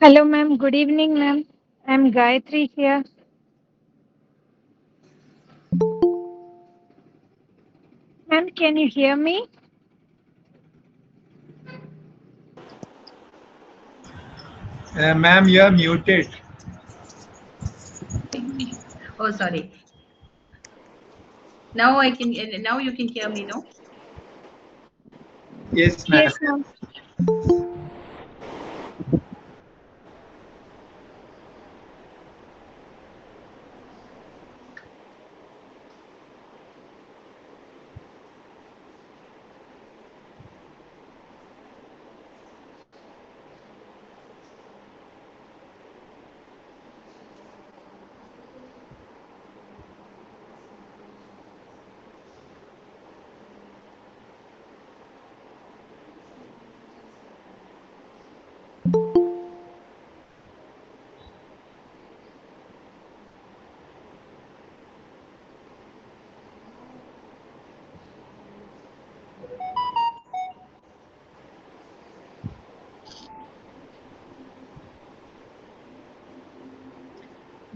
Hello, ma'am. Good evening, ma'am. I'm Gayatri here. Ma'am, can you hear me? Ma'am, you are muted. Oh, sorry. Now I can. Now you can hear me, no? Yes, ma'am. Yes, ma'am.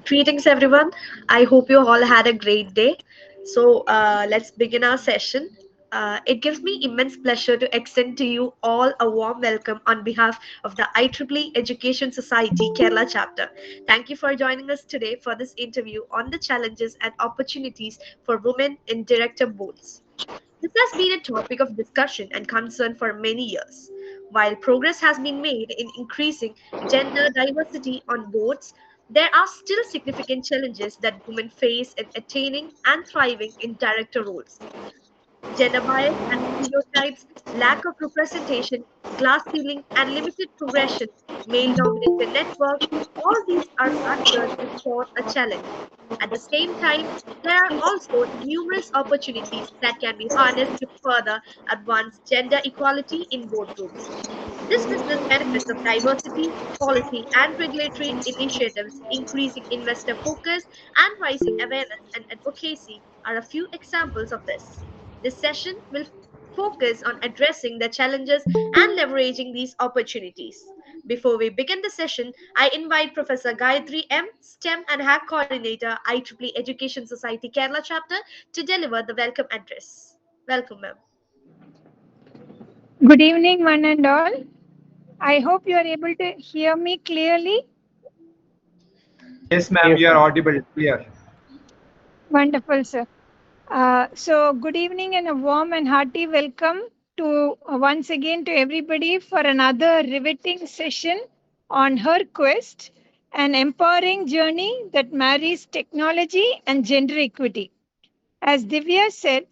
Greetings, everyone. I hope you all had a great day. Let's begin our session. It gives me immense pleasure to extend to you all a warm welcome on behalf of the IEEE Education Society Kerala chapter. Thank you for joining us today for this interview on the challenges and opportunities for women in director boards. This has been a topic of discussion and concern for many years. While progress has been made in increasing gender diversity on boards, there are still significant challenges that women face in attaining and thriving in director roles. Gender bias and stereotypes, lack of representation, glass ceiling, and limited progression, male dominated networks, all these are factors which pose a challenge. At the same time, there are also numerous opportunities that can be harnessed to further advance gender equality in boardrooms. This business benefits of diversity, policy, and regulatory initiatives, increasing investor focus, and rising awareness and advocacy are a few examples of this. This session will focus on addressing the challenges and leveraging these opportunities. Before we begin the session, I invite Professor Gayatri M., STEM and Hack Coordinator, IEEE Education Society Kerala Chapter, to deliver the welcome address. Welcome, ma'am. Good evening, one and all. I hope you are able to hear me clearly. Yes, ma'am, you are audible, clear. Wonderful, sir. Good evening and a warm and hearty welcome to once again to everybody for another riveting session on HerQuest, an empowering journey that marries technology and gender equity. As Divya said,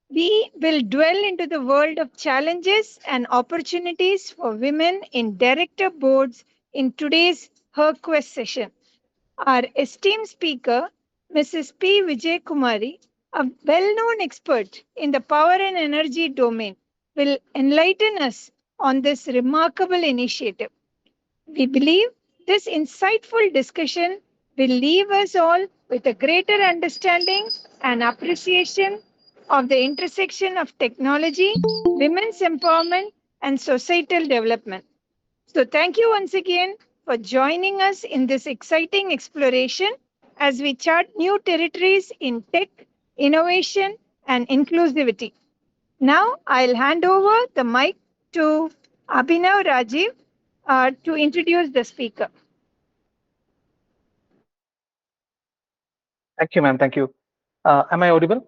We will dwell into the world of challenges and opportunities for women in director boards in today's HerQuest session. Our esteemed speaker, Mrs. P. Vijayakumari, a well known expert in the power and energy domain, will enlighten us on this remarkable initiative. We believe this insightful discussion will leave us all with a greater understanding and appreciation of the intersection of technology, women's empowerment, and societal development. So, thank you once again for joining us in this exciting exploration as we chart new territories in tech, innovation, and inclusivity. Now, I'll hand over the mic to Abhinav Rajiv to introduce the speaker. Thank you, ma'am. Thank you. Am I audible?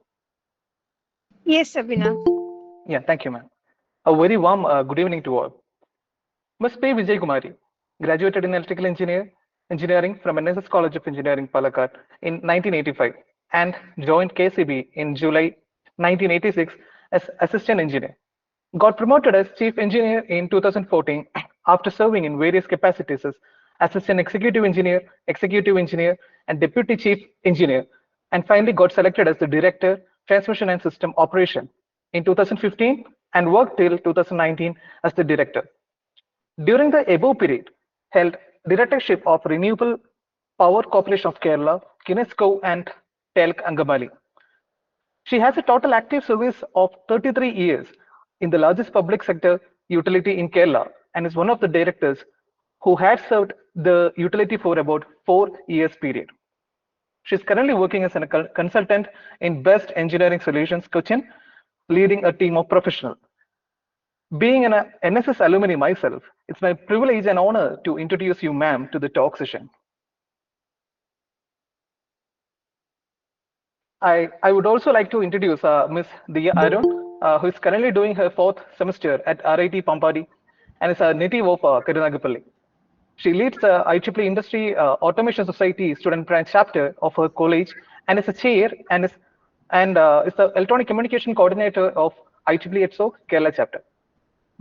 Yes, Abhinav. Yeah, thank you, ma'am. A very warm good evening to all. Ms. P. Vijayakumari graduated in electrical engineering from NSS College of Engineering, Palakkad in 1985 and joined KSEB in July 1986 as assistant engineer. Got promoted as chief engineer in 2014 after serving in various capacities as assistant executive engineer, and deputy chief engineer, and finally got selected as the director, transmission and system operation in 2015 and worked till 2019 as the director. During the above period, held directorship of Renewable Power Corporation of Kerala, KINESCO and TELK Angamali. She has a total active service of 33 years in the largest public sector utility in Kerala and is one of the directors who had served the utility for about 4 years period. She is currently working as a consultant in Best Engineering Solutions, Cochin, leading a team of professionals. Being an NSS alumni myself, it's my privilege and honor to introduce you, ma'am, to the talk session. I would also like to introduce Ms. Diya Arun, who is currently doing her 4th semester at RIT Pampadi and is a native of Karunagapalli. She leads the IEEE Industry Automation Society Student Branch Chapter of her college and is a chair and is the Electronic Communication Coordinator of IEEE ETSO Kerala Chapter.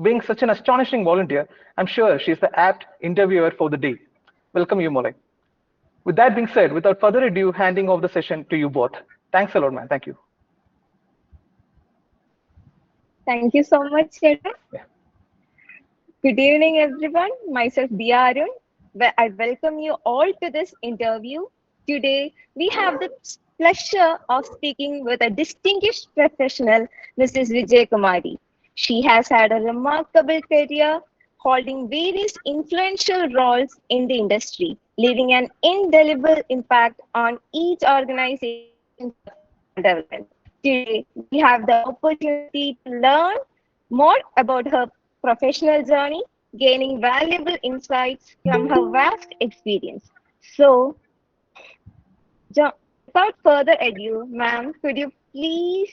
Being such an astonishing volunteer, I'm sure she's the apt interviewer for the day. Welcome you, Molly. With that being said, without further ado, handing off the session to you both. Thanks a lot, man. Thank you. Thank you so much, Cheta. Yeah. Good evening, everyone. Myself, Diya Arun. I welcome you all to this interview. Today, we have the pleasure of speaking with a distinguished professional, Mrs. Vijayakumari. She has had a remarkable career holding various influential roles in the industry, leaving an indelible impact on each organization's growth and development. Today, we have the opportunity to learn more about her professional journey, gaining valuable insights from her vast experience. So, without further ado, ma'am, could you please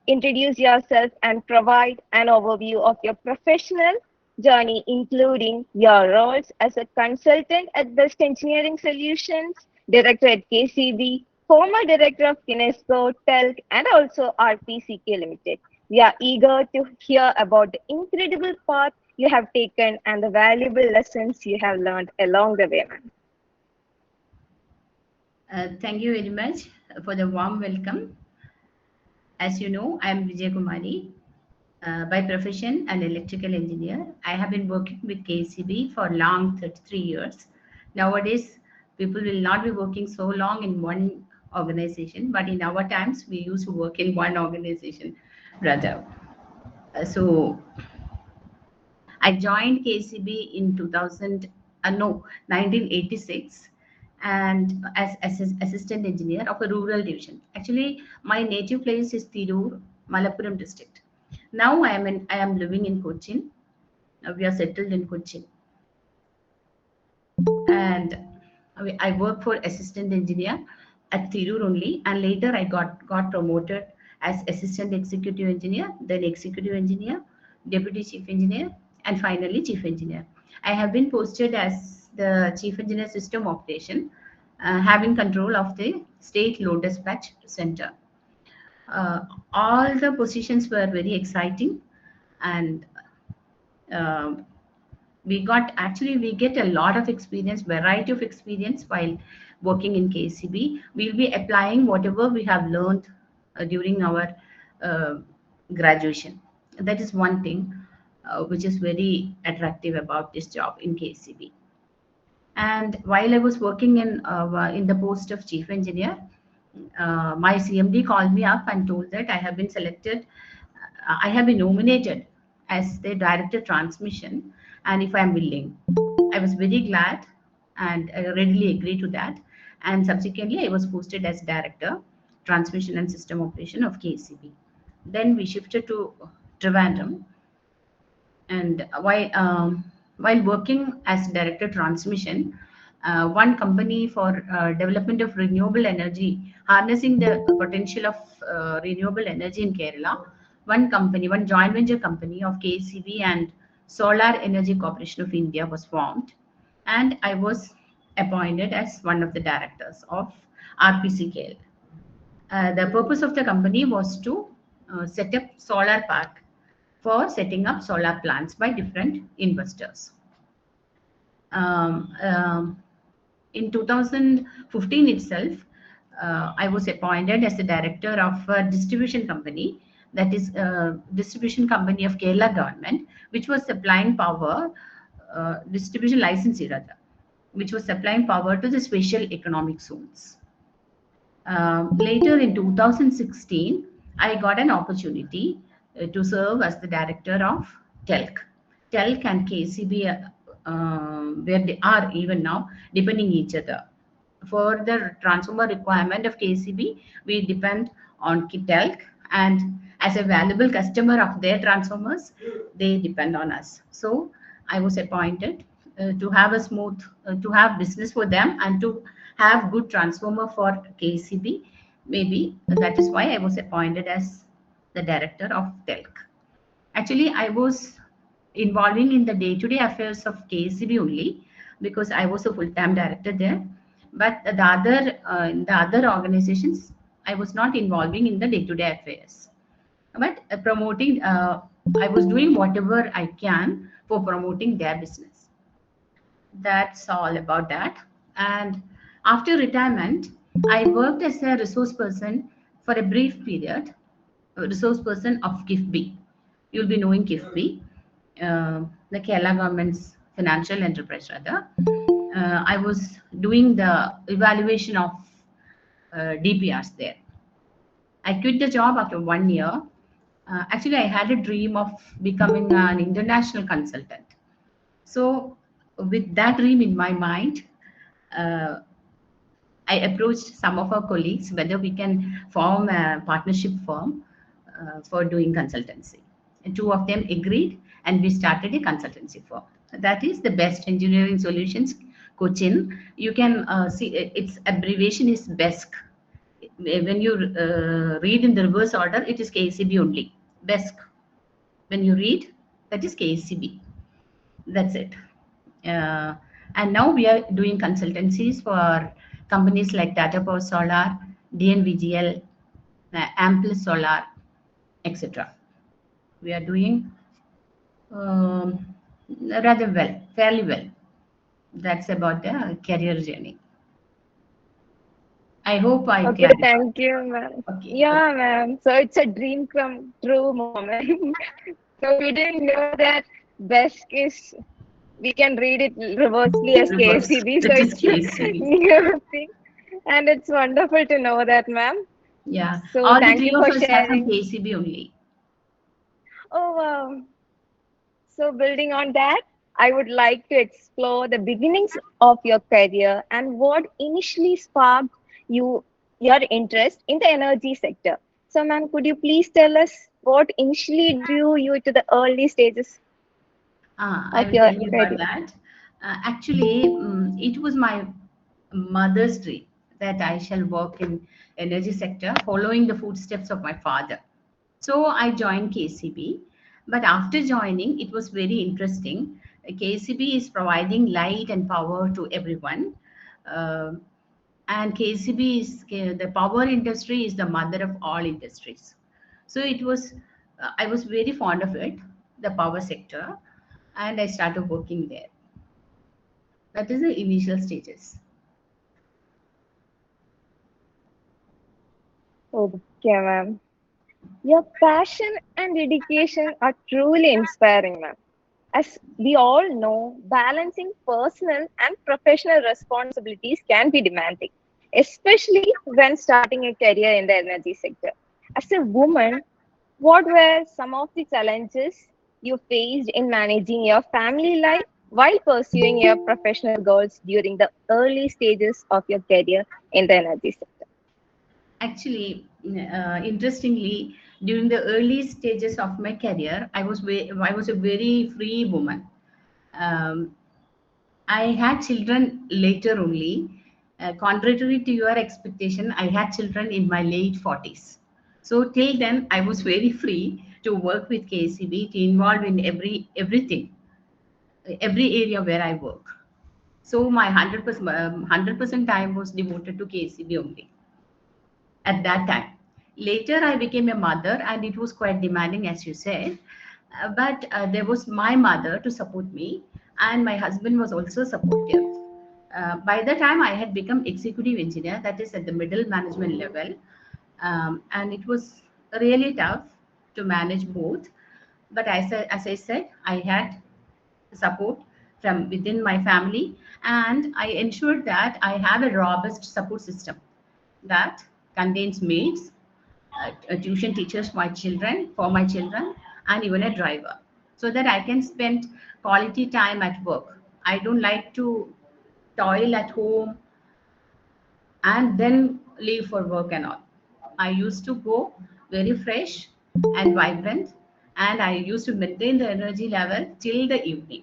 introduce yourself and provide an overview of your professional journey, including your roles as a consultant at Best Engineering Solutions, director at KCB, former director of KINESCO, TELK, and also RPCK Limited. We are eager to hear about the incredible path you have taken and the valuable lessons you have learned along the way, ma'am. Thank you very much for the warm welcome. As you know, I am Vijayakumari. By profession, an electrical engineer. I have been working with KSEB for long 33 years. Nowadays, people will not be working so long in one organization, but in our times, we used to work in one organization rather. So I joined KCB in 1986 and as assistant engineer of a rural division. Actually, my native place is Tirur, Malappuram district. Now I am living in Cochin. We are settled in Cochin. And I work for assistant engineer at Tirur only, and later I got promoted as assistant executive engineer, then executive engineer, deputy chief engineer, and finally chief engineer. I have been posted as the chief engineer system operation, having control of the state load dispatch center. All the positions were very exciting, and uh, we get a lot of experience, variety of experience while working in KCB. We'll be applying whatever we have learned during our uh, graduation. That is one thing which is very attractive about this job in KCB. And while I was working in the post of chief engineer, my CMD called me up and told that I have been selected, I have been nominated as the director transmission, and if I am willing. I was very glad and I readily agreed to that. And subsequently, I was posted as director transmission and system operation of KCB. Then we shifted to Trivandrum, and while working as director transmission, one company for development of renewable energy, harnessing the potential of renewable energy in Kerala, one joint venture company of KCB and Solar Energy Corporation of India was formed, and I was appointed as one of the directors of RPCK. The purpose of the company was to set up solar park for setting up solar plants by different investors. Um, um, in 2015 itself, I was appointed as the director of a distribution company, that is distribution company of Kerala government, which was supplying power, distribution licensee rather, which was supplying power to the special economic zones. Later in 2016, I got an opportunity to serve as the director of TELK. TELK and KCB, where they are even now, depending each other. For the transformer requirement of KCB, we depend on TELK, and as a valuable customer of their transformers, they depend on us. So I was appointed to have business for them and to have good transformer for KCB. Maybe that is why I was appointed as the director of TELK. Actually, I was involving in the day-to-day affairs of KCB only because I was a full-time director there. But in the other organizations, I was not involving in the day-to-day affairs. But I was doing whatever I can for promoting their business. That's all about that. And after retirement, I worked as a resource person for a brief period, a resource person of KIFB. You'll be knowing KIFB, the Kerala government's financial enterprise rather. I was doing the evaluation of DPRs there. I quit the job after 1 year. Actually, I had a dream of becoming an international consultant. So, with that dream in my mind, uh, I approached some of our colleagues whether we can form a partnership firm for doing consultancy. And two of them agreed, and we started a consultancy firm. That is the Best Engineering Solutions, Cochin. You can see its abbreviation is BESC. When you read in the reverse order, it is KCB only. BESC. When you read, that is KCB. That's it. Uh, and now we are doing consultancies for companies like Tata Power Solar, DNVGL, Ample Solar, etc. We are doing rather well, fairly well. That's about the career journey. I hope I Okay, clarified. thank you, ma'am. Okay. Yeah, ma'am. So it's a dream come true moment. So we didn't know that BESC is, we can read it reversely as Reverse. KCB. So That is it's KCB. new thing. And it's wonderful to know that, ma'am. Yeah. So All the thank three you of for us are from sharing. KCB only. Oh, wow. So building on that, I would like to explore the beginnings of your career and what initially sparked you your interest in the energy sector. So, ma'am, could you please tell us what initially drew you to the early stages I of will your tell you about career? that. Actually, it was my mother's dream that I shall work in energy sector, following the footsteps of my father. So I joined KCB, but after joining, it was very interesting. KCB is providing light and power to everyone. Uh, And KCB is the power industry is the mother of all industries. So it was, I was very fond of it, the power sector, and I started working there. That is the initial stages. Okay, ma'am. Your passion and dedication are truly inspiring, ma'am. As we all know, balancing personal and professional responsibilities can be demanding, especially when starting a career in the energy sector. As a woman, what were some of the challenges you faced in managing your family life while pursuing your professional goals during the early stages of your career in the energy sector? Actually, interestingly, during the early stages of my career, I was a very free woman. Um, I had children later only. Contrary to your expectation, I had children in my late 40s. So till then, I was very free to work with KCB, to involve in everything, every area where I work. So my 100% time was devoted to KCB only at that time. Later, I became a mother, and it was quite demanding, as you said. But there was my mother to support me, and my husband was also supportive. By the time I had become executive engineer, that is at the middle management level, and it was really tough to manage both. But as I said, I had support from within my family, and I ensured that I have a robust support system that contains maids, tuition teachers for my children, and even a driver, so that I can spend quality time at work. I don't like to toil at home and then leave for work and all. I used to go very fresh and vibrant, and I used to maintain the energy level till the evening.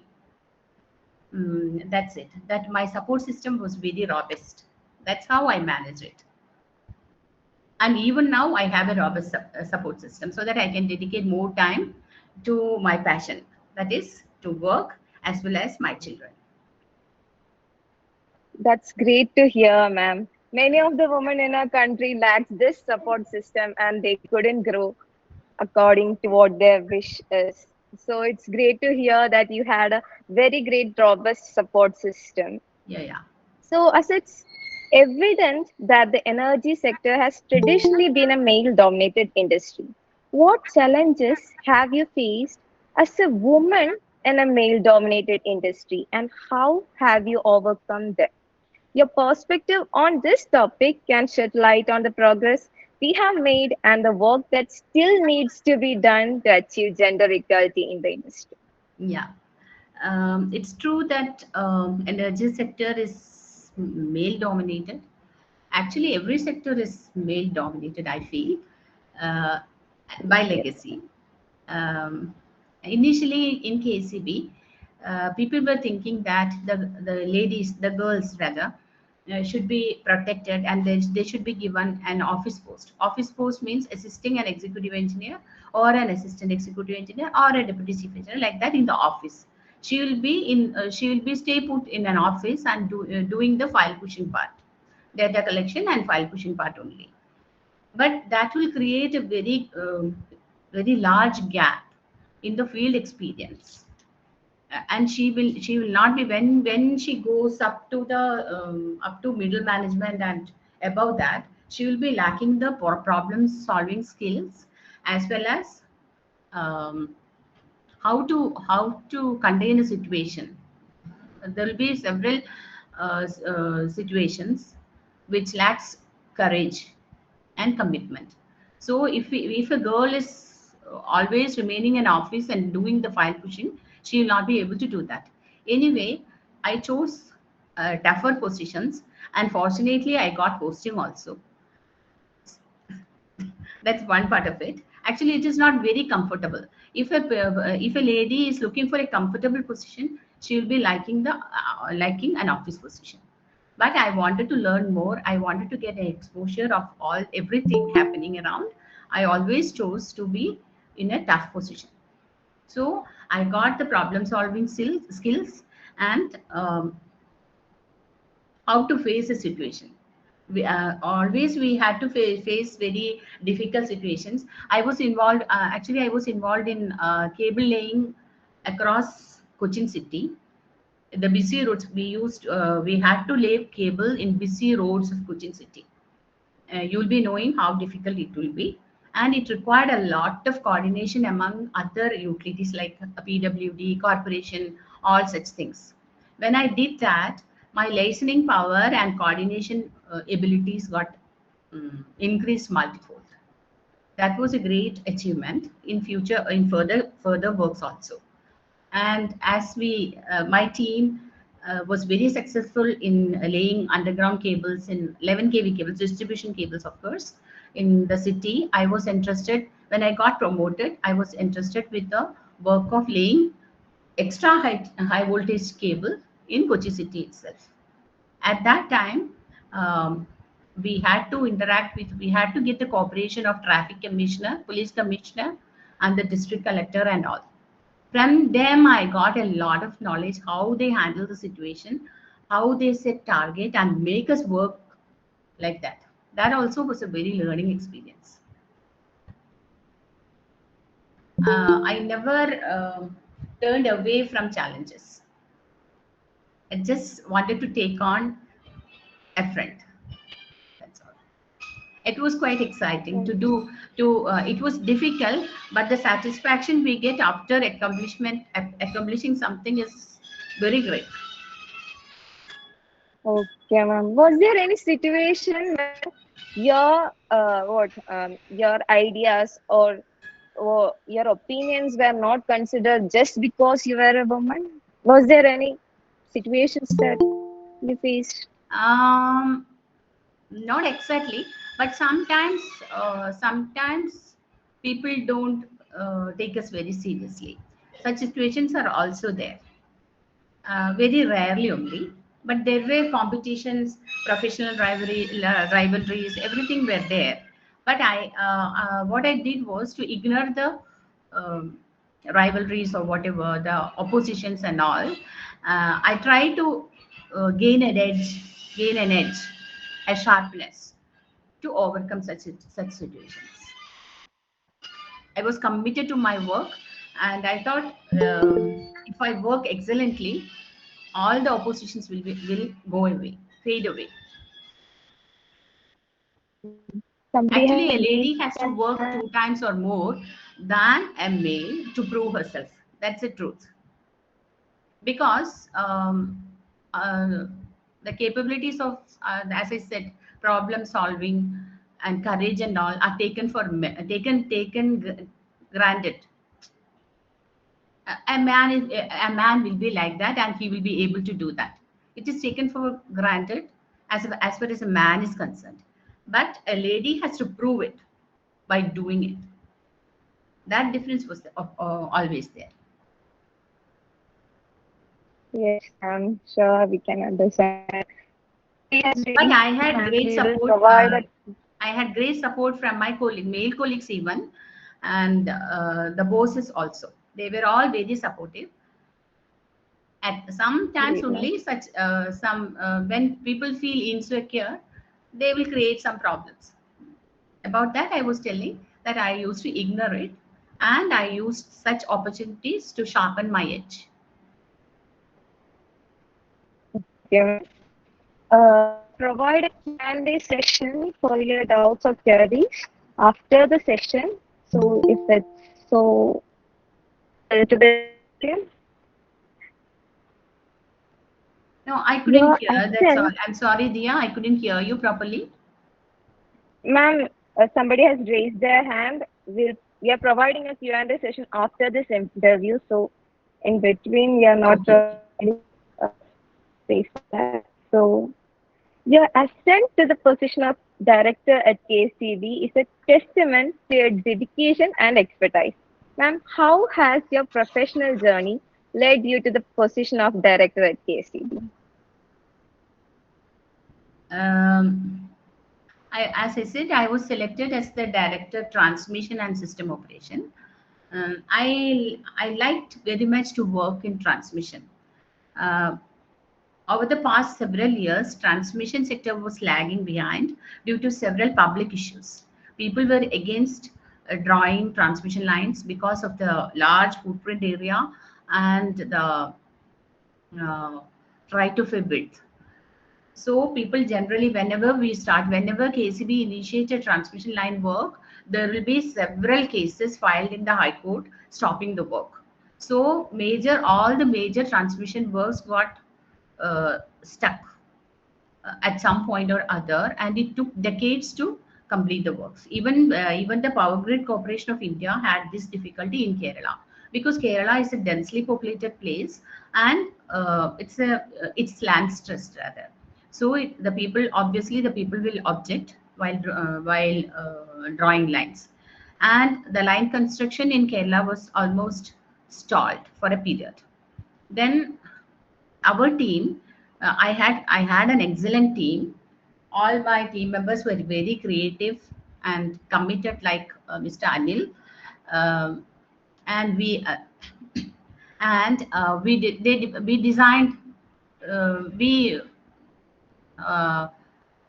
That's it. That my support system was very robust. That's how I manage it. And even now, I have a robust support system so that I can dedicate more time to my passion, that is to work as well as my children. That's great to hear, ma'am. Many of the women in our country lack this support system and they couldn't grow according to what their wish is. So it's great to hear that you had a very great, robust support system. Yeah, yeah. So, as it's evident that the energy sector has traditionally been a male dominated industry, what challenges have you faced as a woman in a male dominated industry and how have you overcome them? Your perspective on this topic can shed light on the progress we have made and the work that still needs to be done to achieve gender equality in the industry. Yeah. It's true that energy sector is male dominated. Actually, every sector is male dominated, I feel, uh, by Yes. legacy. Um, Initially in KCB, people were thinking that the ladies, the girls rather, should be protected, and they should be given an office post. Office post means assisting an executive engineer or an assistant executive engineer or a deputy chief engineer, like that in the office. She will be stay put in an office and doing the file pushing part, data collection and file pushing part only. But that will create a very large gap in the field experience. And she will not be, when she goes up to the up to middle management and above that, she will be lacking the problem solving skills, as well as um, how to contain a situation. There will be several situations which lacks courage and commitment. So if a girl is always remaining in office and doing the file pushing, she will not be able to do that. Anyway, I chose tougher positions, and fortunately, I got posting also. That's one part of it. Actually, it is not very comfortable. If a lady is looking for a comfortable position, she will be liking an office position. But I wanted to learn more. I wanted to get an exposure of all everything happening around. I always chose to be in a tough position. So I got the problem solving skills, and how to face a situation. always we had to face very difficult situations. I was involved. Actually, I was involved in cable laying across Cochin city. The busy roads we had to lay cable in busy roads of Cochin city. You'll be knowing how difficult it will be, and it required a lot of coordination among other utilities like PWD, corporation, all such things. When I did that, my listening power and coordination abilities got increased multifold. That was a great achievement in future in further works also. And as my team was very successful in laying underground cables in 11 kV cables, distribution cables, of course, in the city. I was interested when I got promoted. I was interested with the work of laying extra high voltage cable in Kochi city itself. At that time, we had to get the cooperation of traffic commissioner, police commissioner, and the district collector and all. From them, I got a lot of knowledge how they handle the situation, how they set target and make us work like that. That also was a very learning experience. I never turned away from challenges. I just wanted to take on a friend. That's all. It was quite exciting to do. It was difficult, but the satisfaction we get after accomplishing something is very great. Okay, ma'am. Was there any situation where your ideas or your opinions were not considered just because you were a woman? Was there any situations that you faced? Um, Not exactly, but sometimes people don't take us very seriously. Such situations are also there, very rarely only. But there were competitions, professional rivalries, everything were there. But what I did was to ignore the um, rivalries or whatever, the oppositions and all. I try to gain an edge, a sharpness to overcome such situations. I was committed to my work, and I thought if I work excellently, all the oppositions will go away, fade away. Somebody Actually, a has raised lady has to their work hand. 2 times or more than a male to prove herself. That's the truth. Because uh, the capabilities of, as I said, problem solving and courage and all are granted. A man will be like that, and he will be able to do that. It is taken for granted as far as a man is concerned, but a lady has to prove it by doing it. That difference was always there. Yes, I'm sure we can understand. Somebody has But raised I their had hand. great We will support. provide a I had great support from my male colleagues even, and the bosses also. They were all very supportive. At sometimes great, ma'am. only such some when people feel insecure, they will create some problems. About that, I was telling that I used to ignore it, and I used such opportunities to sharpen my edge. Okay, ma'am. We'll provide a Q&A session for your doubts or queries after the session. So if it's so to the interactive, No, I couldn't your hear. That's all. assent, I'm sorry, Dia. I couldn't hear you properly. ma'am. Somebody has raised their hand. We are providing a Q&A session after this interview. So in between, we are not Okay, okay. providing uh, space for that. So your ascent to the position of director at KCB is a testament to your dedication and expertise. Ma'am, how has your professional journey led you to the position of director at KCB? Um, as I said, I was selected as the director transmission and system operation. I liked very much to work in transmission. Uh, Over the past several years, transmission sector was lagging behind due to several public issues. People were against drawing transmission lines because of the large footprint area and the uh, right of a bid. So people generally, whenever KCB initiated transmission line work, there will be several cases filed in the High Court stopping the work. So all the major transmission works got stuck at some point or other, and it took decades to complete the works. Even the Power Grid Corporation of India had this difficulty in Kerala, because Kerala is a densely populated place, and it's land stressed rather. So the people will object while drawing lines, and the line construction in Kerala was almost stalled for a period. Then our team, I had an excellent team. All my team members were very creative and committed, like Mr. Anil. Um, and we did they we designed we uh,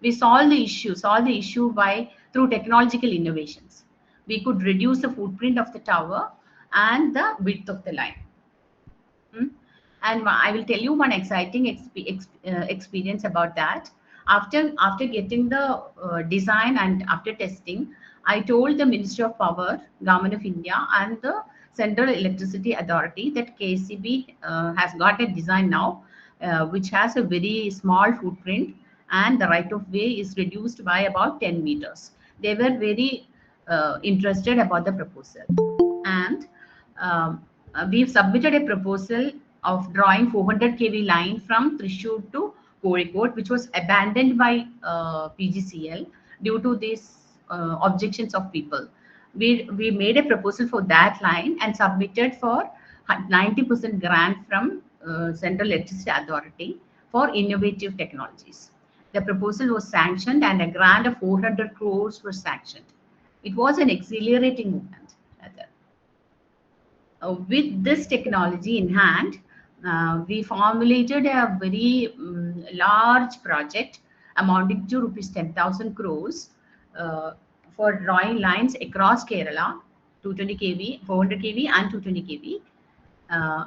we solved the issue by through technological innovations. We could reduce the footprint of the tower and the width of the line. Mm. And I will tell you one exciting experience about that. After getting the design and after testing, I told the Ministry of Power, Government of India, and the Central Electricity Authority that KSEB has got a design now, which has a very small footprint, and the right of way is reduced by about 10 meters. They were very interested about the proposal, and we've submitted a proposal of drawing 400 kV line from Thrissur to Kozhikode, which was abandoned by PGCL due to these objections of people. We made a proposal for that line and submitted for 90% grant from Central Electricity Authority for innovative technologies. The proposal was sanctioned and a grant of 400 crores was sanctioned. It was an exhilarating movement. With this technology in hand, we formulated a very large project amounting to rupees 10,000 crores for drawing lines across Kerala, 220 kV, 400 kV, and 220 kV,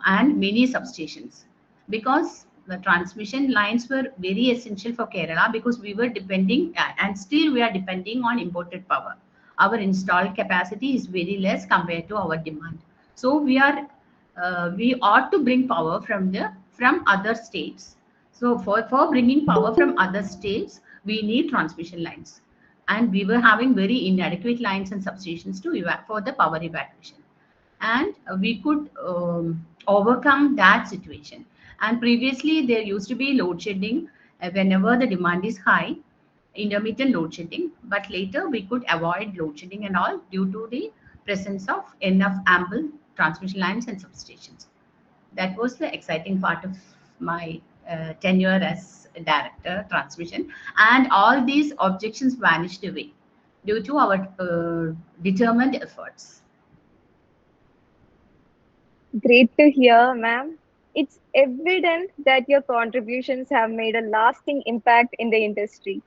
and many substations. Because the transmission lines were very essential for Kerala, because we were depending, and still we are depending on imported power. Our installed capacity is very less compared to our demand. So we ought to bring power from other states. So for bringing power from other states, we need transmission lines, and we were having very inadequate lines and substations for the power evacuation, and we could overcome that situation. And previously there used to be load shedding whenever the demand is high, intermittent load shedding, but later we could avoid load shedding and all due to the presence of enough ample transmission lines and substations. That was the exciting part of my tenure as director transmission, and all these objections vanished away due to our determined efforts. Great to hear, ma'am. It's evident that your contributions have made a lasting impact in the industry.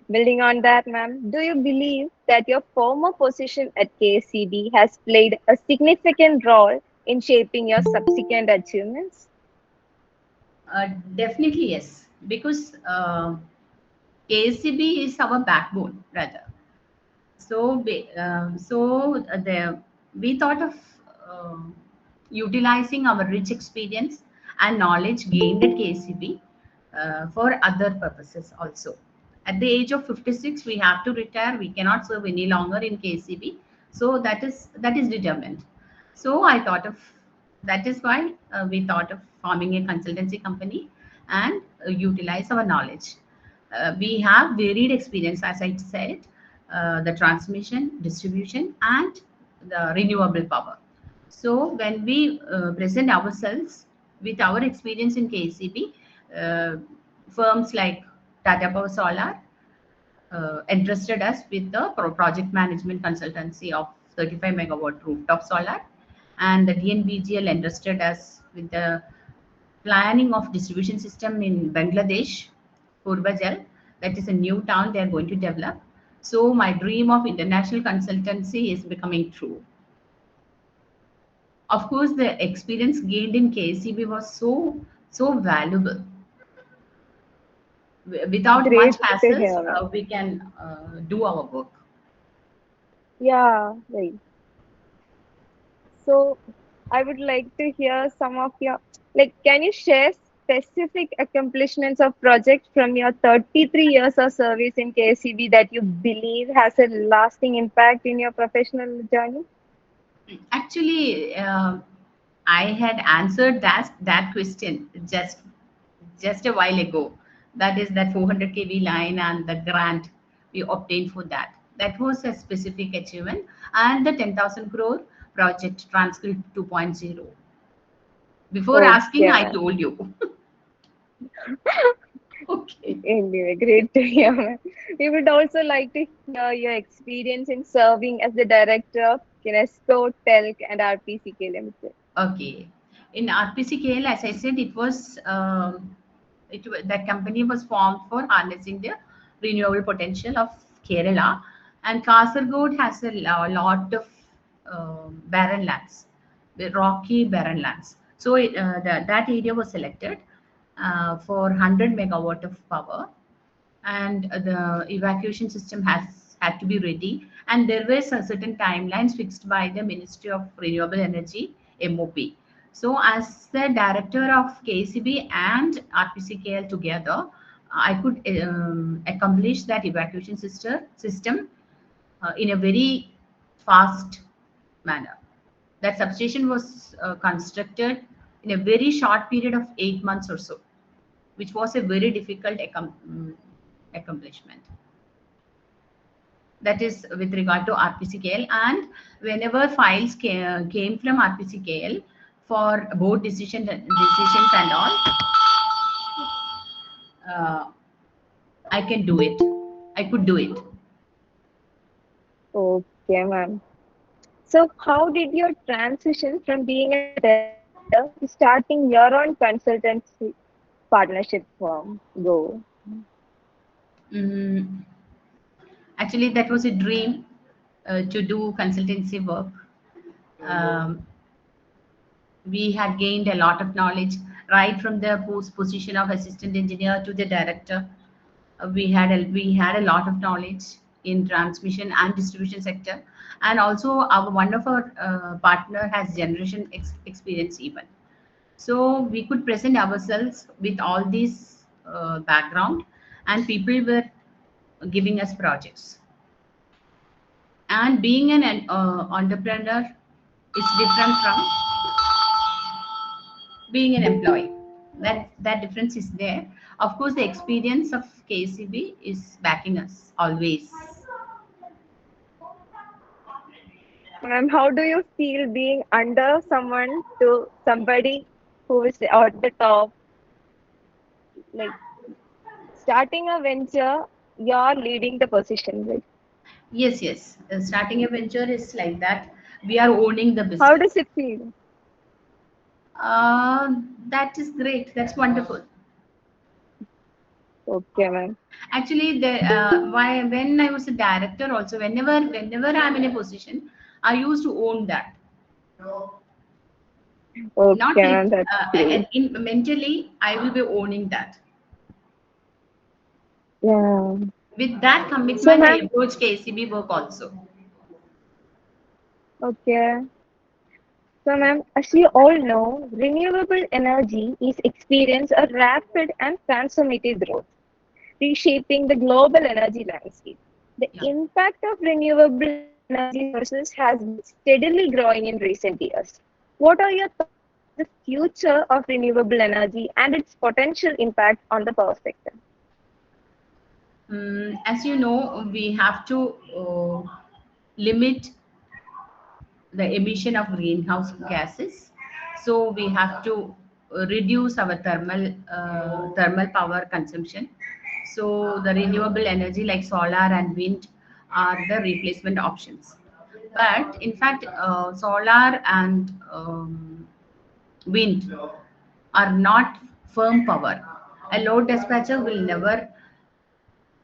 Building on that, ma'am, do you believe that your former position at KCB has played a significant role in shaping your subsequent achievements? Definitely yes, because KSEB is our backbone, rather. We thought of uh, utilizing our rich experience and knowledge gained at KCB for other purposes also. At the age of 56, we have to retire. We cannot serve any longer in KCB, so that is determined. So I thought of that is why we thought of forming a consultancy company and utilize our knowledge. We have varied experience, as I said, the transmission, distribution, and the renewable power. So when we present ourselves with our experience in KCB, firms like Tata Power Solar entrusted us with the project management consultancy of 35 megawatt rooftop solar, and the DNVGL entrusted us with the planning of distribution system in Bangladesh, Purbajal. That is a new town they are going to develop. So my dream of international consultancy is becoming true. Of course, the experience gained in KCB was so valuable. Without much Great to hassles, hear, ma'am. we can do our work. Yeah, right. So I would like to hear some of your, like, can you share specific accomplishments of projects from your 33 years of service in KSEB that you believe has a lasting impact in your professional journey? Actually, I had answered that question just a while ago. That is that 400 kV line and the grant we obtained for that. That was a specific achievement, and the 10,000 crore project transcript 2.0. Before asking, Okay, I ma'am. told you. Okay. Anyway, great to hear, ma'am. We would also like to hear your experience in serving as the director of KINESCO, TELK, and RPCK Limited. Okay. In RPCK, as I said, that company was formed for harnessing the renewable potential of Kerala, and Kasargod has a lot of barren lands, the rocky barren lands. So that area was selected for 100 megawatt of power, and the evacuation system has had to be ready, and there were some certain timelines fixed by the Ministry of Renewable Energy, MOP. So as the director of KCB and RPCKL together, I could accomplish that evacuation system in a very fast manner. That substation was constructed in a very short period of 8 months or so, which was a very difficult accomplishment. That is with regard to RPCKL. And whenever files came from RPCKL for board decisions and all, uh, I can do it. I could do it. Okay, ma'am. So, how did your transition from being a director to starting your own consultancy partnership firm go? Mm, Actually, that was a dream to do consultancy work. Um, we had gained a lot of knowledge right from the position of assistant engineer to the director. We had a lot of knowledge in transmission and distribution sector, and also our one of our partner has generation experience even. So we could present ourselves with all these background, and people were giving us projects. And being an entrepreneur is different from being an employee. That difference is there. Of course, the experience of KCB is backing us always. Ma'am, how do you feel being under someone to somebody who is at the top? Like starting a venture, you're leading the position, right? Yes, yes. Starting a venture is like that. We are owning the How does business. it feel? That is great. That's wonderful. Okay, ma'am. Actually, why when I was a director, also whenever I'm in a position, I used to own that. Not Okay, lit, ma'am, that's great. mentally, I will be owning that. Yeah. With that So, commitment, I ma'am, approach KCB work also. okay. So, ma'am, as you all know, renewable energy is experiencing a rapid and transformative growth, reshaping the global energy landscape. The Yeah. impact of renewable energy sources has been steadily growing in recent years. What are your thoughts on the future of renewable energy and its potential impact on the power sector? As you know, we have to limit the emission of greenhouse gases. So we have to reduce our thermal power consumption. So the renewable energy like solar and wind are the replacement options. But in fact, solar and wind are not firm power. A load dispatcher will never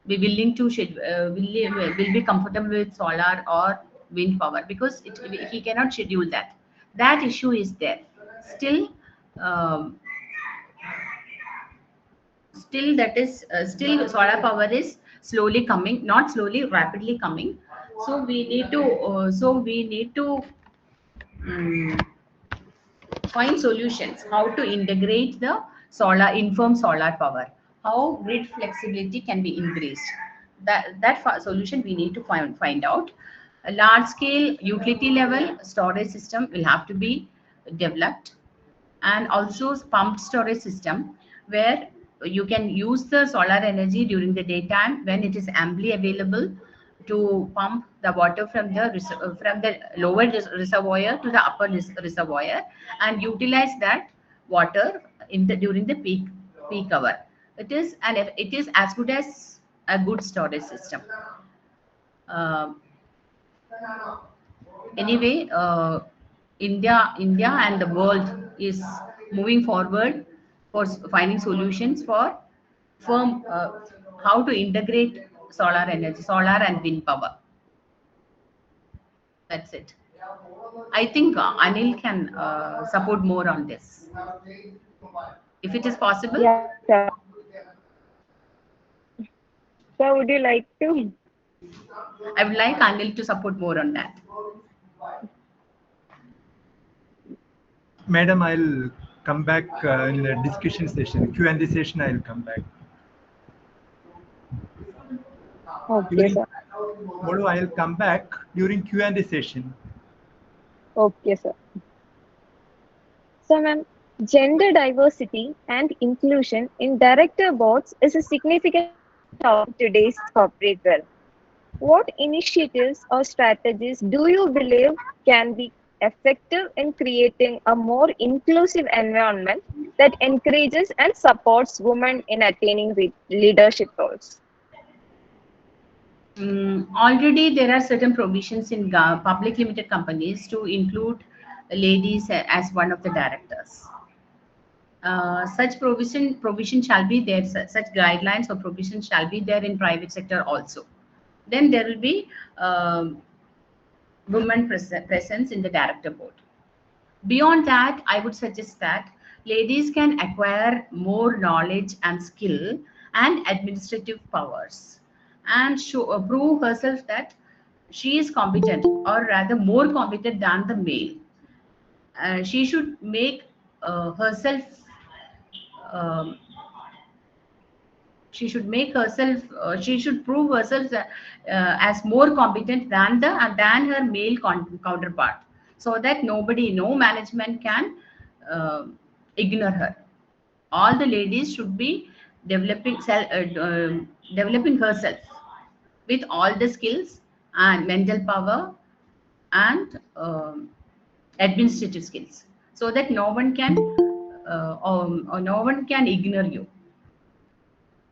be willing to will be comfortable with solar or wind power because he cannot schedule that. That issue is there. Still, um, still that is still solar power is slowly coming, not slowly, rapidly coming. So we need to um, find solutions how to integrate the solar inform solar power, how grid flexibility can be increased. Solution we need to find out. A large scale utility level storage system will have to be developed, and also pumped storage system where you can use the solar energy during the daytime when it is amply available to pump the water from the lower reservoir to the upper reservoir and utilize that water in the during the peak hour. It is as good as a good storage system. Um Anyway, India and the world is moving forward for finding solutions for firm how to integrate solar energy, solar and wind power. That's it. I think Anil can support more on this, if it is possible. Yeah, sir. Sir, would you like to? I would like Anil to support more on that. Madam, I'll come back in the discussion session, Q&A session. I'll come back. Okay, sir. Moreover, I'll come back during Q&A session. Okay, sir. So, ma'am, gender diversity and inclusion in director boards is a significant topic in today's corporate world. What initiatives or strategies do you believe can be effective in creating a more inclusive environment that encourages and supports women in attaining leadership roles? Already there are certain provisions in public limited companies to include ladies as one of the directors. Such provision shall be there. Such guidelines or provision shall be there in private sector also. Then there will be women presence in the director board. Beyond that, I would suggest that ladies can acquire more knowledge and skill and administrative powers and prove herself that she is competent, or rather more competent than the male. She should make herself um, she should prove herself as more competent than her male counterpart, so that no management can uh, ignore her. All the ladies should be developing herself with all the skills and mental power and administrative skills, so that no one can ignore you.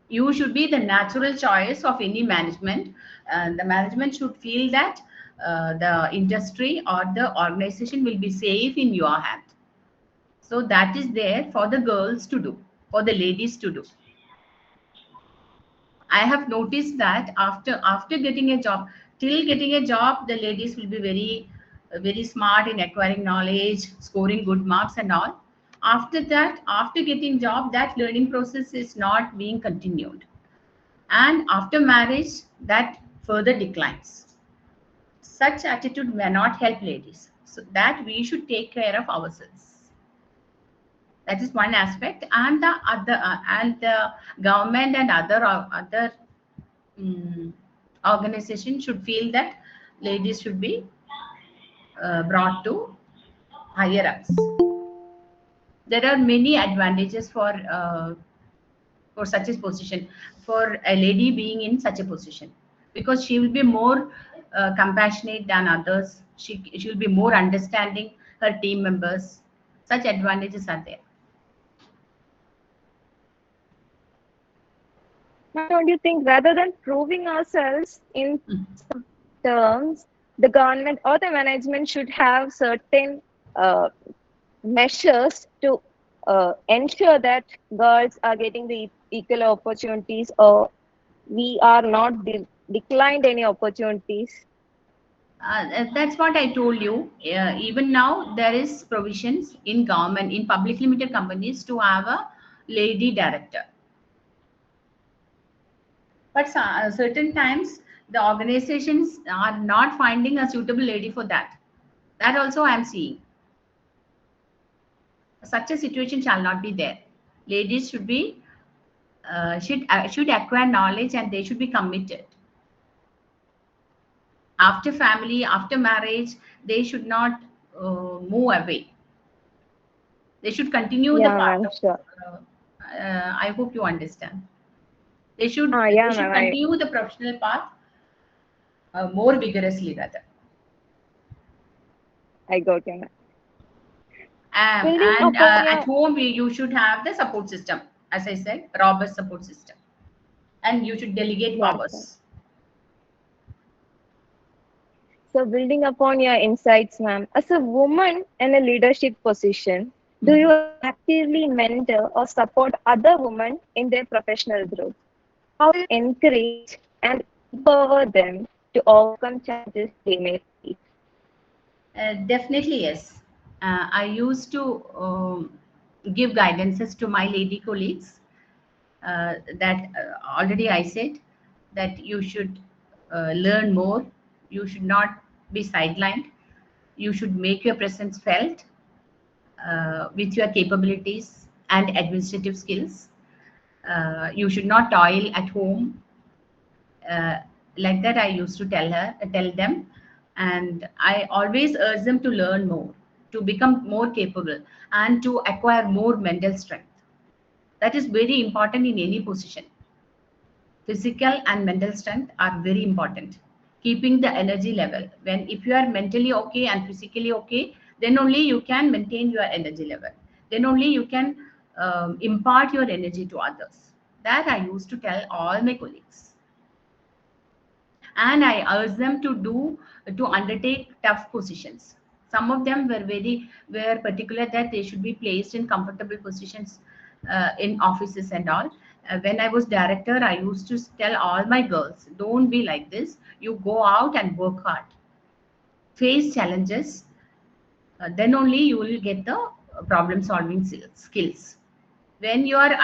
You should be the natural choice of any management. The management should feel that the industry or the organization will be safe in your hand. So that is there for the girls to do, for the ladies to do. I have noticed that after getting a job, till getting a job, the ladies will be very smart in acquiring knowledge, scoring good marks and all. After that, after getting job, that learning process is not being continued, and after marriage that further declines. Such attitude may not help ladies, so that we should take care of ourselves. That is one aspect, and the government and other um, organization should feel that ladies should be brought to higher ups. There are many advantages for such a position, for a lady being in such a position, because she will be more compassionate than others. She will be more understanding her team members. Such advantages are there. Now, don't you think rather than proving ourselves in Mm. some terms, the government or the management should have certain uh, measures to ensure that girls are getting the equal opportunities, or we are not declined any opportunities? That's what I told you. Even now, there is provisions in government, in public limited companies to have a lady director. But certain times, the organizations are not finding a suitable lady for that. That also I am seeing. Such a situation shall not be there. Ladies should be should acquire knowledge, and they should be committed. After family, after marriage, they should not move away. They should continue the Yeah, path ma'am, of. sure. I hope you understand. They Yeah, should ma'am, continue the professional path more vigorously rather. I got you, ma'am. Building And upon at your, home, you should have the support system, as I said, robust support system, and you should delegate yeah, sure. powers. So building upon your insights, ma'am, as a woman in a leadership position, do Mhm. you actively mentor or support other women in their professional growth? How do you encourage and empower them to overcome challenges they may face? Definitely, yes. I used to give guidances to my lady colleagues that already I said that you should learn more. You should not be sidelined. You should make your presence felt with your capabilities and administrative skills. You should not toil at home. Uh, like that, I used to tell them, and I always urge them to learn more, to become more capable, and to acquire more mental strength. That is very important in any position. Physical and mental strength are very important. Keeping the energy level. When if you are mentally okay and physically okay, then only you can maintain your energy level. Then only you can impart your energy to others. That I used to tell all my colleagues, and I urged them to undertake tough positions. Some of them were particular that they should be placed in comfortable positions in offices and all. When I was director, I used to tell all my girls, don't be like this. You go out and work hard, face challenges, then only you will get the problem solving skills. When you are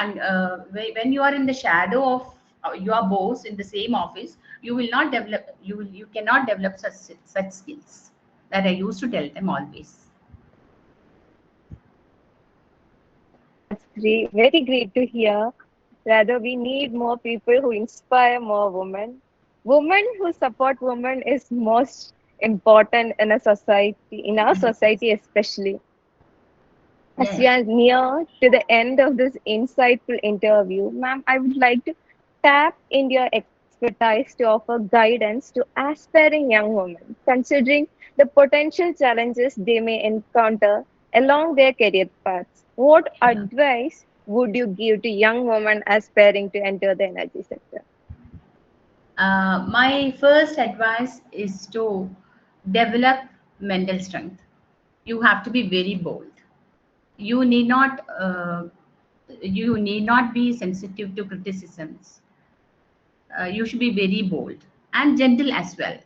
when you are in the shadow of your boss in the same office, you will not develop, you cannot develop such skills. That I used to tell them always. That's great, very great to hear. Rather, we need more people who inspire more women. Women who support women is most important in a society, in our Yes. society especially. Yeah, As we yeah. are near to the end of this insightful interview, ma'am, I would like to tap into your expertise to offer guidance to aspiring young women, considering the potential challenges they may encounter along their career paths. What Sure. advice would you give to young women aspiring to enter the energy sector? My first advice is to develop mental strength. You have to be very bold. You need not be sensitive to criticisms. You should be very bold and gentle as well.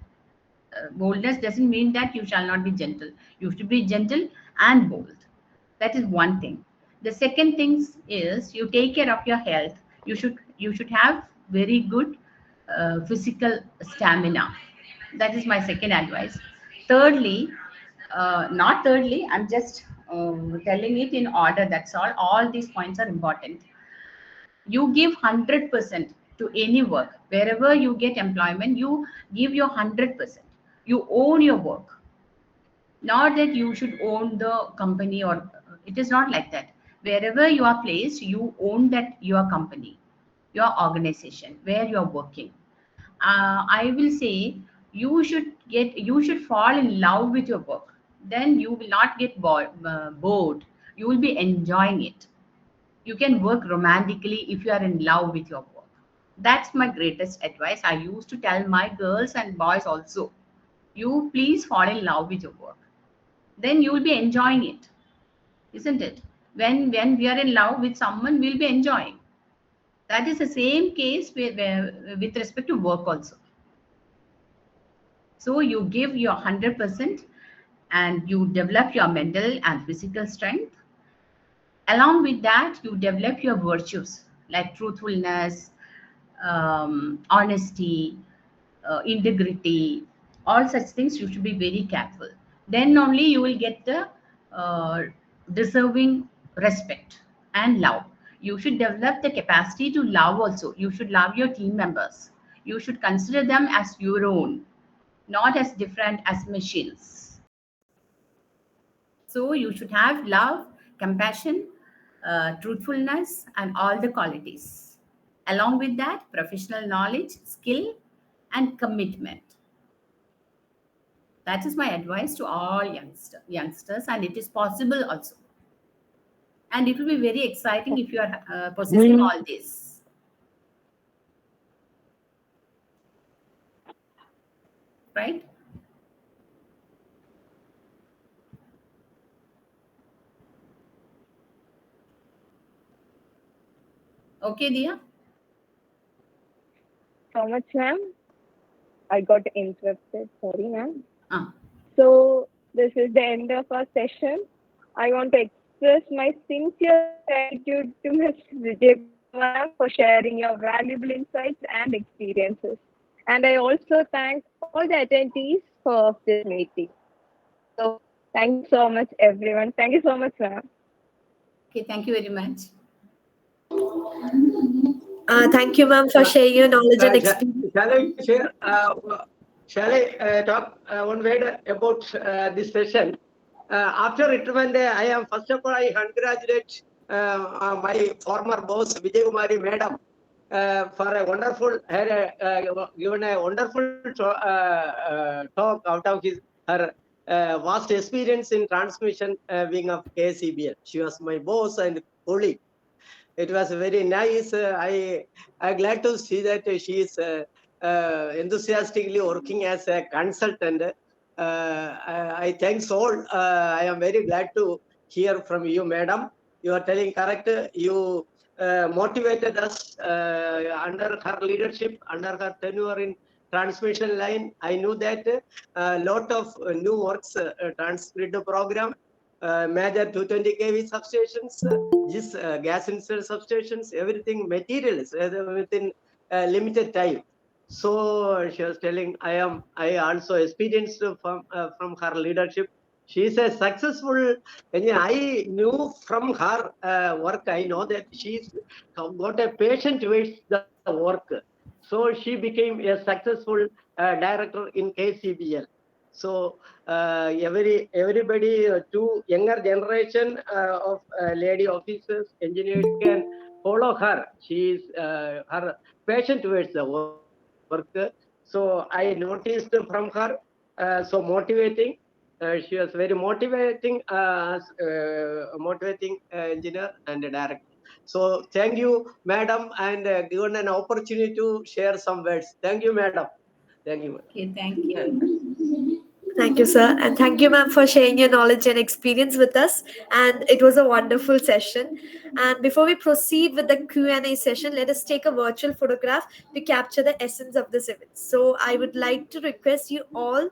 Boldness doesn't mean that you shall not be gentle. You should be gentle and bold. That is one thing. The second thing is you take care of your health. You should have very good physical stamina. That is my second advice. Thirdly, not thirdly, I'm just telling it in order. That's all these points are important. You give 100% to any work. Wherever you get employment, you give your 100%. You own your work. Not that you should own the company, or it is not like that. Wherever you are placed, you own that your company, your organization where you are working. I will say you should fall in love with your work. Then you will not get bored. You will be enjoying it. You can work romantically if you are in love with your work. That's my greatest advice. I used to tell my girls and boys also. You please fall in love with your work. Then you will be enjoying it, isn't it? When we are in love with someone, we'll be enjoying. That is the same case with respect to work also. So you give your 100% and you develop your mental and physical strength. Along with that, you develop your virtues like truthfulness, honesty, integrity, all such things. You should be very careful. Then only you will get the uh, deserving respect and love. You should develop the capacity to love also. You should love your team members. You should consider them as your own, not as different as machines. So you should have love, compassion, truthfulness, and all the qualities. Along with that, professional knowledge, skill, and commitment. That is my advice to all youngsters, and it is possible also. And it will be very exciting if you are possessing all this. Right? Okay, Dia? So much, ma'am. I got interrupted. Sorry, ma'am. Ah. So this is the end of our session. I want to express my sincere gratitude to Ms. Vijayakumari for sharing your valuable insights and experiences. And I also thank all the attendees for this meeting. So thank you so much, everyone. Thank you so much, ma'am. Okay, thank you very much. Thank you, ma'am, for sharing your knowledge and experience. Shall I share? Shall I talk one word about this session? After retirement, I am first of all I congratulate my former boss Vijayakumari Madam for a wonderful given a wonderful talk out of her vast experience in transmission wing of KSEB. She was my boss and colleague. It was very nice. I glad to see that she is enthusiastically working as a consultant. I thanks all. I am very glad to hear from you, madam. You are telling correct. You motivated us under her leadership, under her tenure in transmission line. I knew that a lot of new works, transgrid program, major 220 kV substations, this gas insert substations, everything materials within limited time. So she was telling, I also experienced from her leadership. She is a successful. And I knew from her work, I know that she's got a passion towards the work. So she became a successful director in KCBL. So everybody, to younger generation of lady officers, engineers can follow her. She is her passion towards the work. So I noticed from her, so motivating. She was very motivating, motivating engineer and director. So thank you, madam, and given an opportunity to share some words. Thank you, madam. Thank you. Okay, thank you. Thank you, sir. And thank you, ma'am, for sharing your knowledge and experience with us. And it was a wonderful session. And before we proceed with the Q&A session, let us take a virtual photograph to capture the essence of this event. So I would like to request you all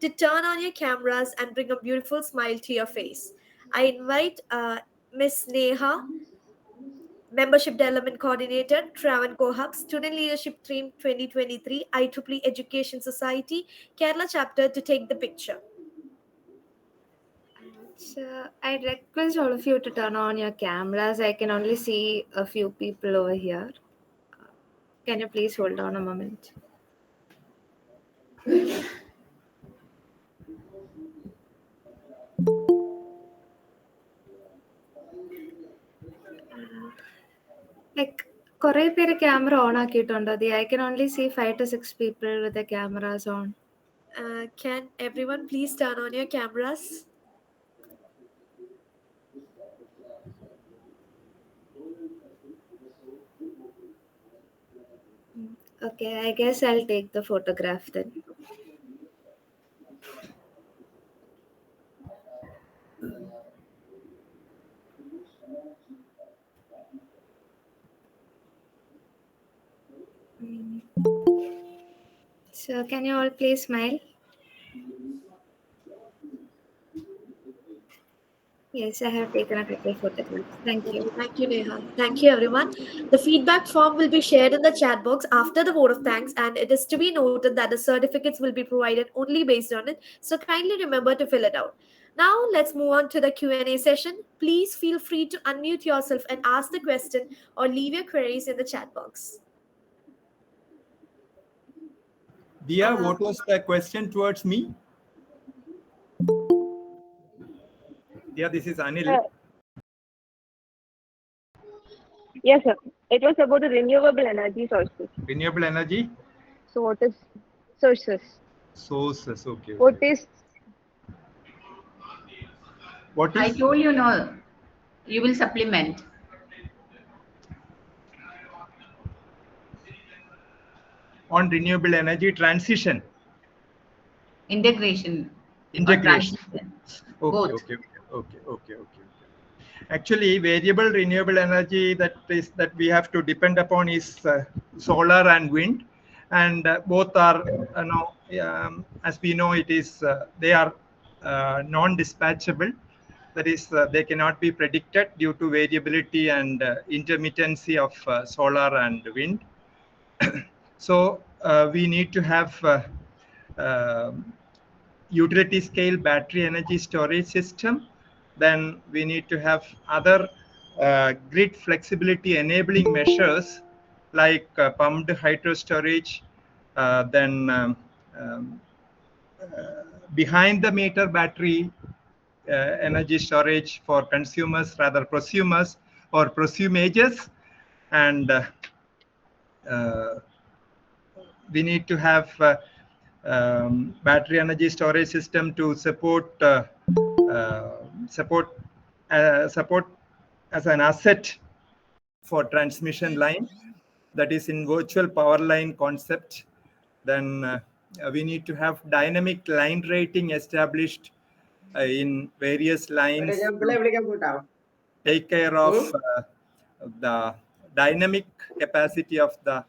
to turn on your cameras and bring a beautiful smile to your face. I invite Miss Neha, Membership Development Coordinator, Travancore Hub, Student Leadership Team 2023, IEEE Education Society, Kerala Chapter, to take the picture. So I request all of you to turn on your cameras. I can only see a few people over here. Can you please hold on a moment? Like, കുറേ പേര് camera on ആക്കിയിട്ടുണ്ടോ? I can only see 5 to 6 people with the cameras on. Can everyone please turn on your cameras? Okay, I guess I'll take the photograph then. So can you all please smile? Yes, I have taken a couple of photographs. Thank you. Thank you, Neha. Thank you, everyone. The feedback form will be shared in the chat box after the vote of thanks, and it is to be noted that the certificates will be provided only based on it. So kindly remember to fill it out. Now, let's move on to the Q&A session. Please feel free to unmute yourself and ask the question or leave your queries in the chat box. Dia, what was the question towards me? Dia, this is Anil. Yes, sir. It was about the renewable energy sources. Renewable energy? So what is sources? Sources, okay. What is I told you no. You will supplement. On renewable energy transition? Integration. Or Integration. transition. Okay, Both. okay. Actually, variable renewable energy that we have to depend upon is solar and wind, and both are, as we know, it is they are non-dispatchable. That is, they cannot be predicted due to variability and intermittency of solar and wind. So we need to have utility scale battery energy storage system. Then we need to have other grid flexibility enabling measures like pumped hydro storage, then behind the meter battery energy storage for consumers, rather prosumers or prosumages, and we need to have battery energy storage system to support as an asset for transmission line, that is in virtual power line concept. Then we need to have dynamic line rating established in various lines to take care of the dynamic capacity of the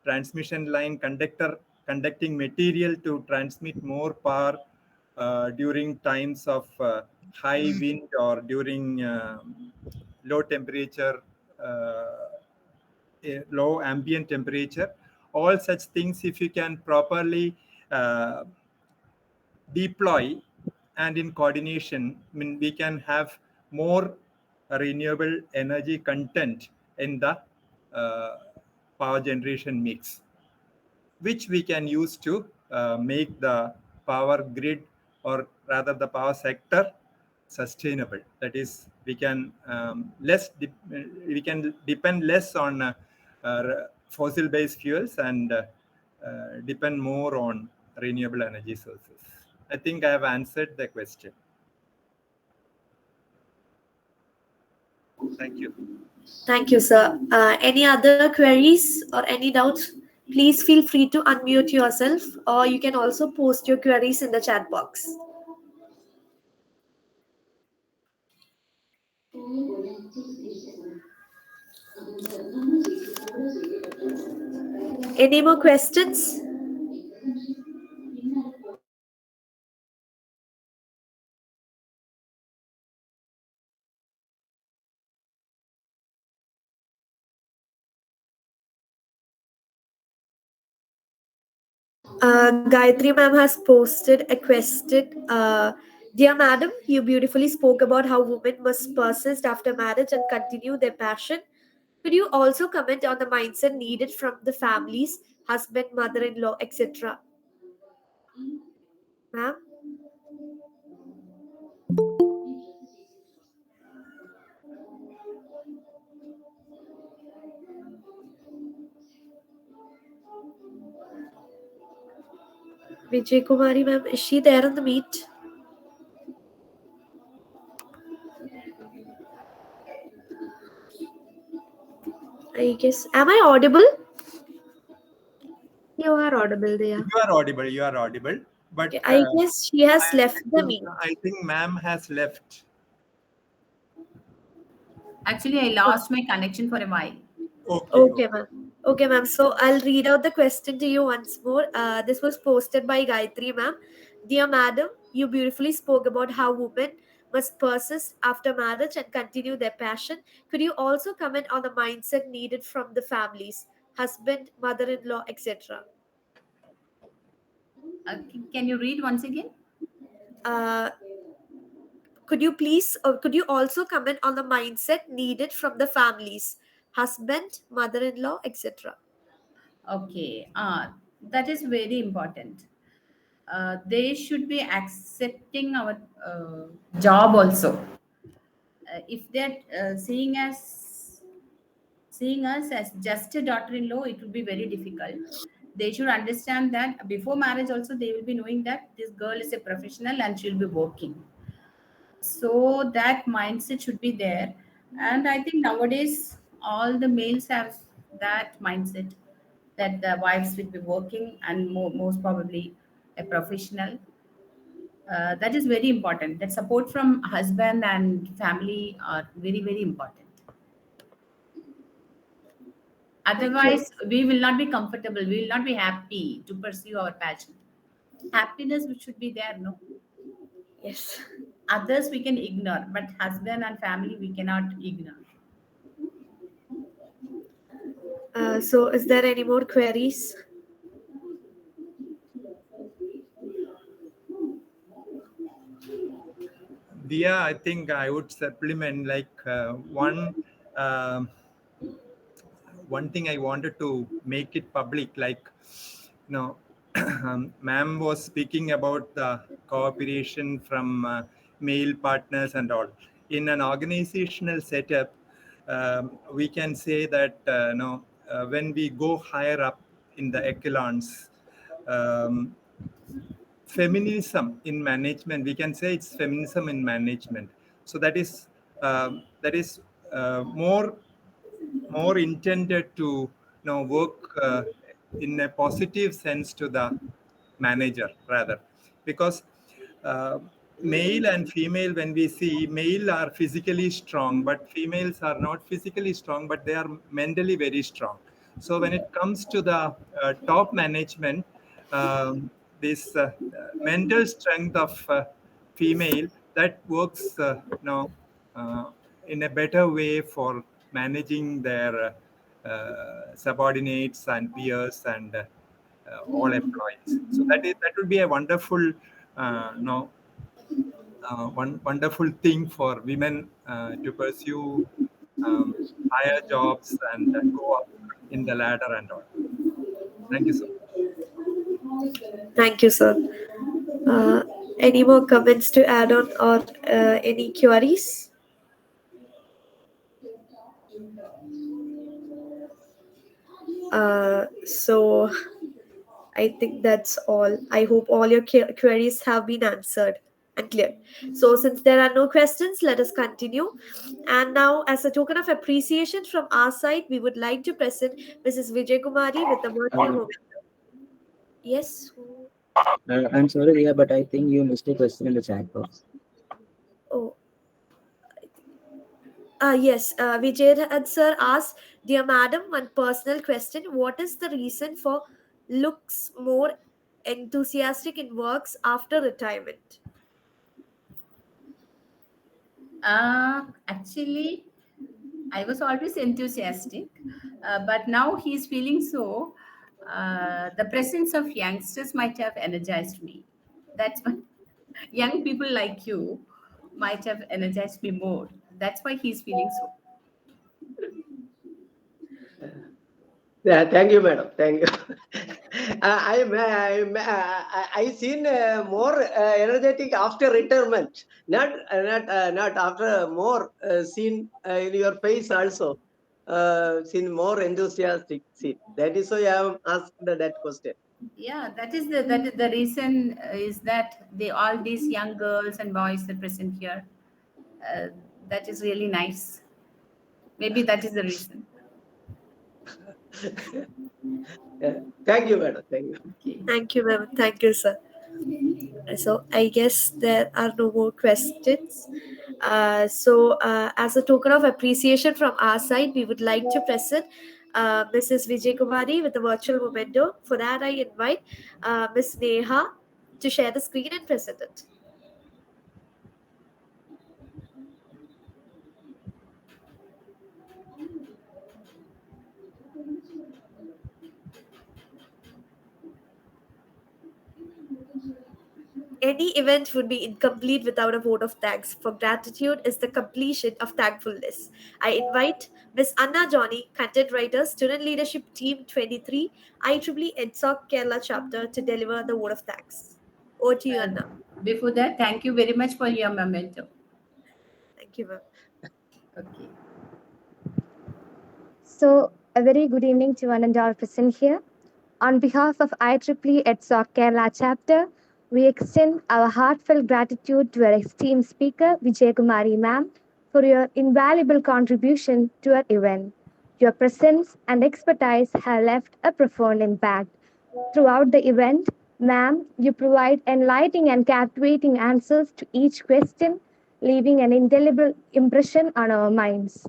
transmission line conducting material to transmit more power during times of high wind or during low temperature, low ambient temperature. All such things, if you can properly deploy and in coordination, I mean, we can have more renewable energy content in the power generation mix, which we can use to make the power grid, or rather the power sector, sustainable. That is, we can we can depend less on fossil-based fuels and depend more on renewable energy sources. I think I have answered the question. Thank you. Thank you, sir. Any other queries or any doubts? Please feel free to unmute yourself, or you can also post your queries in the chat box. Any more questions? Gayatri ma'am has posted a question. Dear madam, you beautifully spoke about how women must persist after marriage and continue their passion. Could you also comment on the mindset needed from the families, husband, mother-in-law, etc.? Ma'am? Vijayakumari ma'am, is she there on the meet? I guess. Am I audible? You are audible there. You are audible. You are audible. But Okay, I guess she has left the meet. I think ma'am has left. Actually, I lost my connection for a while. Okay. Okay, ma'am. Okay, ma'am. So I'll read out the question to you once more. This was posted by Gayatri, ma'am. Dear madam, you beautifully spoke about how women must persist after marriage and continue their passion. Could you also comment on the mindset needed from the families, husband, mother-in-law, etc.? Can you read once again? Uh, could you also comment on the mindset needed from the families, husband, mother-in-law, etc.? Okay, that is very important. They should be accepting our job also. If they're seeing us as just a daughter-in-law, it will be very difficult. They should understand that before marriage also they will be knowing that this girl is a professional and she'll be working. So that mindset should be there. And I think nowadays all the males have that mindset that the wives will be working and most probably a professional. That is very important. That support from husband and family are very, very important. Thank you. Otherwise, we will not be comfortable. We will not be happy to pursue our passion. Happiness which should be there, no. Yes. Others we can ignore, but husband and family we cannot ignore. So is there any more queries? Dia, I think I would supplement like um one thing I wanted to make it public, like, ma'am was speaking about the cooperation from male partners and all. In an organizational setup, we can say that when we go higher up in the echelons, um, feminism in management, we can say it's feminism in management. So that is more intended to work in a positive sense to the manager rather, because uh, male and female, when we see, male are physically strong but females are not physically strong, but they are mentally very strong. So when it comes to the top management, this mental strength of female, that works uh, in a better way for managing their subordinates and peers and all employees. So that would be a wonderful, one wonderful thing for women to pursue higher jobs and go up in the ladder and all. Thank you so much. Thank you, sir. Uh, any more comments to add on or any queries? So I think that's all. I hope all your queries have been answered and clear. So since there are no questions, let us continue. And now, as a token of appreciation from our side, we would like to present Mrs. Vijayakumari with the birthday Uh, moment. Yes. I'm sorry, yeah, but I think you missed a question in the chat box. Oh, yes. Vijay sir asked, dear madam, one personal question. What is the reason for looks more enthusiastic in works after retirement? Actually, I was always enthusiastic, but now he's feeling so. The presence of youngsters might have energized me. That's why young people like you might have energized me more. That's why he's feeling so. Yeah, thank you, madam. Thank you. I seen more energetic after retirement, not after more seen in your face also. Seen more enthusiastic. See, that is why I have asked that question. Yeah, that is the reason is that all these young girls and boys that present here. Uh, that is really nice. Maybe that is the reason. Yeah. Thank you, madam. Thank you. Okay. Thank you, ma'am. Thank you, sir. So I guess there are no more questions. As a token of appreciation from our side, we would like to present Mrs. Vijayakumari with the virtual memento. For that, I invite Ms. Neha to share the screen and present it. Any event would be incomplete without a vote of thanks, for gratitude is the completion of thankfulness. I invite Ms. Anna Johnny, content writer, Student Leadership Team 23, IEEE EDSOC Kerala chapter, to deliver the vote of thanks. Over to you, Anna. Before that, thank you very much for your memento. Thank you, ma'am. Okay. So, a very good evening to one and all present here. On behalf of IEEE EDSOC Kerala chapter, we extend our heartfelt gratitude to our esteemed speaker, Vijayakumari ma'am, for your invaluable contribution to our event. Your presence and expertise have left a profound impact. Throughout the event, ma'am, you provide enlightening and captivating answers to each question, leaving an indelible impression on our minds.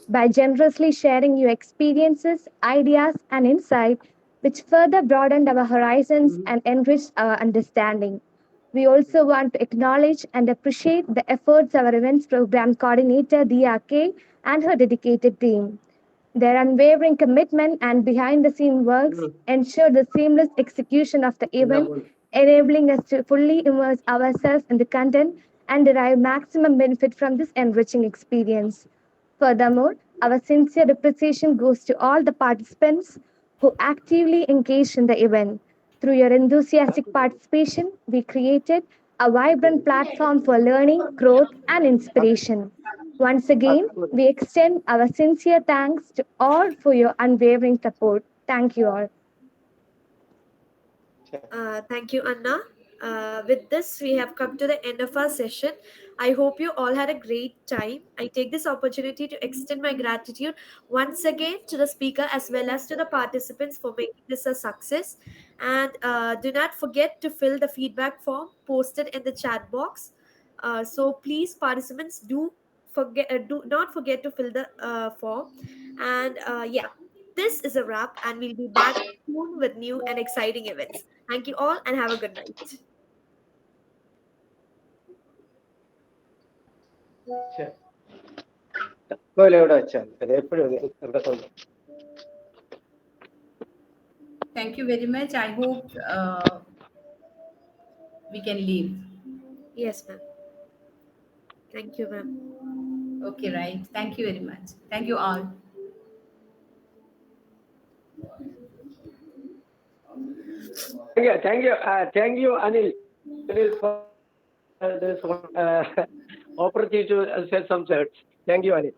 By generously sharing your experiences, ideas, and insight, which further broadened our horizons and enriched our understanding. We also want to acknowledge and appreciate the efforts of our events program coordinator, Diya K, and her dedicated team. Their unwavering commitment and behind the scene works ensure the seamless execution of the event, enabling us to fully immerse ourselves in the content and derive maximum benefit from this enriching experience. Furthermore, our sincere appreciation goes to all the participants who actively engaged in the event. Through your enthusiastic participation, we created a vibrant platform for learning, growth, and inspiration. Once again, we extend our sincere thanks to all for your unwavering support. Thank you all. Thank you, Anna. With this, we have come to the end of our session. I hope you all had a great time. I take this opportunity to extend my gratitude once again to the speaker as well as to the participants for making this a success. And do not forget to fill the feedback form posted in the chat box. So please, participants, do not forget to fill the form. And yeah, this is a wrap, and we'll be back soon with new and exciting events. Thank you all and have a good night. Thank you very much. I hope we can leave. Yes, ma'am. Thank you, ma'am. Okay, right. Thank you very much. Thank you all. Thank you, Anil. Anil, for this one opportunity to say some words. Thank you, Anil.